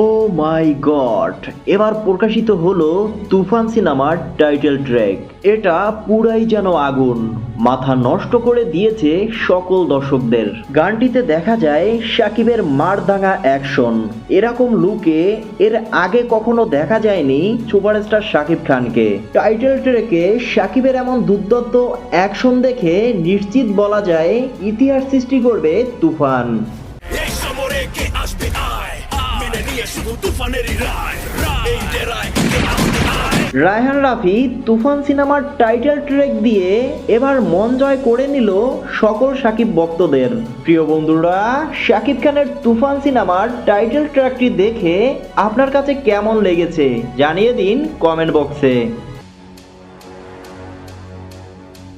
ও মাই god, এবার প্রকাশিত হলো তুফান সিনেমার টাইটেল ট্র্যাক। এটা পুরাই যেন আগুন, মাথা নষ্ট করে দিয়েছে সকল দর্শকদের। গানটিতে দেখা যায় শাকিবের মারদাঙ্গা অ্যাকশন। এরকম লুকে এর আগে কখনো দেখা যায়নি সুপারস্টার শাকিব খানকে। টাইটেল ট্র্যাকে শাকিবের এমন দুর্দান্ত অ্যাকশন দেখে নিশ্চিত বলা যায় ইতিহাস সৃষ্টি করবে তুফান। রায়হান রাফি তুফান সিনেমার টাইটেল ট্র্যাক দিয়ে এবার মন জয় করে নিল সকল শাকিব ভক্তদের। প্রিয় বন্ধুরা, শাকিব খানের তুফান সিনেমার টাইটেল ট্র্যাকটি দেখে আপনার কাছে কেমন লেগেছে জানিয়ে দিন কমেন্ট বক্সে।